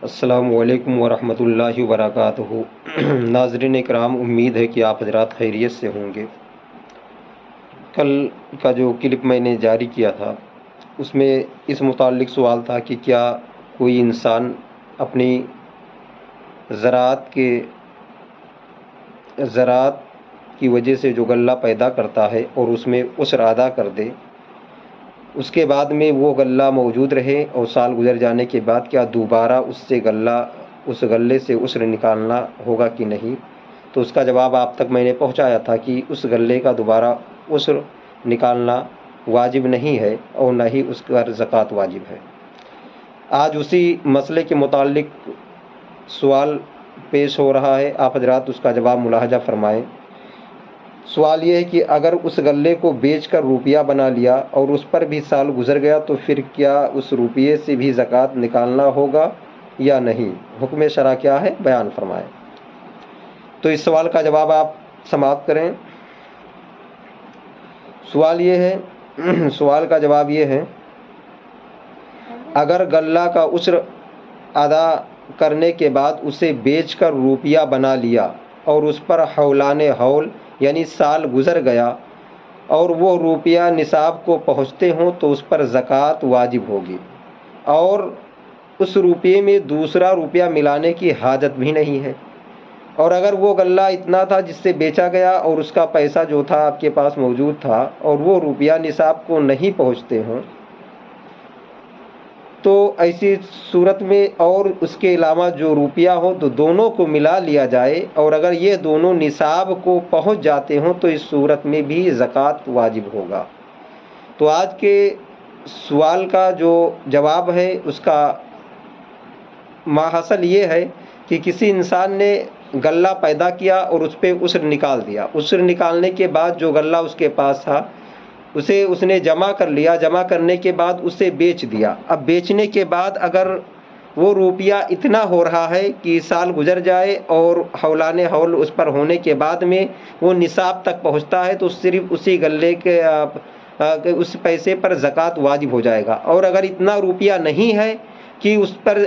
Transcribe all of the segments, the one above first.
السلام علیکم ورحمۃ اللہ وبرکاتہ۔ ناظرین کرام، امید ہے کہ آپ حضرات خیریت سے ہوں گے۔ کل کا جو کلپ میں نے جاری کیا تھا اس میں اس متعلق سوال تھا کہ کیا کوئی انسان اپنی زراعت کی وجہ سے جو غلہ پیدا کرتا ہے اور اس میں عشر ادا کر دے، اس کے بعد میں وہ غلہ موجود رہے اور سال گزر جانے کے بعد کیا دوبارہ اس غلے سے عشر نکالنا ہوگا کہ نہیں؟ تو اس کا جواب آپ تک میں نے پہنچایا تھا کہ اس غلے کا دوبارہ عشر نکالنا واجب نہیں ہے اور نہ ہی اس پر زکوٰۃ واجب ہے۔ آج اسی مسئلے کے متعلق سوال پیش ہو رہا ہے، آپ حضرات اس کا جواب ملاحظہ فرمائیں۔ سوال یہ ہے کہ اگر اس غلے کو بیچ کر روپیہ بنا لیا اور اس پر بھی سال گزر گیا تو پھر کیا اس روپیے سے بھی زکوٰۃ نکالنا ہوگا یا نہیں؟ حکم شرع کیا ہے، بیان فرمائیں۔ تو اس سوال کا جواب آپ سماعت کریں۔ سوال کا جواب یہ ہے، اگر غلہ کا عشر ادا کرنے کے بعد اسے بیچ کر روپیہ بنا لیا اور اس پر حولان حول یعنی سال گزر گیا اور وہ روپیہ نصاب کو پہنچتے ہوں تو اس پر زکوٰۃ واجب ہوگی، اور اس روپیے میں دوسرا روپیہ ملانے کی حاجت بھی نہیں ہے۔ اور اگر وہ غلہ اتنا تھا جس سے بیچا گیا اور اس کا پیسہ جو تھا آپ کے پاس موجود تھا اور وہ روپیہ نصاب کو نہیں پہنچتے ہوں تو ایسی صورت میں اور اس کے علاوہ جو روپیہ ہو تو دونوں کو ملا لیا جائے، اور اگر یہ دونوں نصاب کو پہنچ جاتے ہوں تو اس صورت میں بھی زکوٰۃ واجب ہوگا۔ تو آج کے سوال کا جو جواب ہے اس کا ماحصل یہ ہے کہ کسی انسان نے غلہ پیدا کیا اور اس پہ عشر نکال دیا۔ عشر نکالنے کے بعد جو غلہ اس کے پاس تھا اسے اس نے جمع کر لیا، جمع کرنے کے بعد اسے بیچ دیا۔ اب بیچنے کے بعد اگر وہ روپیہ اتنا ہو رہا ہے کہ سال گزر جائے اور حولان حول اس پر ہونے کے بعد میں وہ نصاب تک پہنچتا ہے تو صرف اسی غلے کے اس پیسے پر زکوٰۃ واجب ہو جائے گا۔ اور اگر اتنا روپیہ نہیں ہے کہ اس پر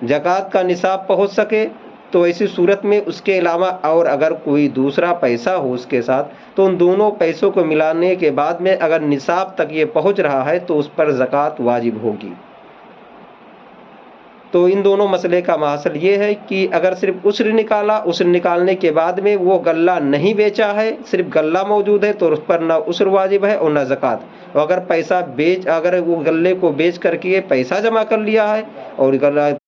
زکوٰۃ کا نصاب پہنچ سکے تو ایسی صورت میں اس کے علاوہ اور اگر کوئی دوسرا پیسہ ہو اس کے ساتھ تو ان دونوں پیسوں کو ملانے کے بعد میں اگر نصاب تک یہ پہنچ رہا ہے تو اس پر زکوٰۃ واجب ہوگی۔ تو ان دونوں مسئلے کا ماحصل یہ ہے کہ اگر صرف عشر نکالا، عشر نکالنے کے بعد میں وہ غلہ نہیں بیچا ہے، صرف غلہ موجود ہے تو اس پر نہ عشر واجب ہے اور نہ زکوٰۃ۔ اور اگر وہ غلے کو بیچ کر کے پیسہ جمع کر لیا ہے اور غلہ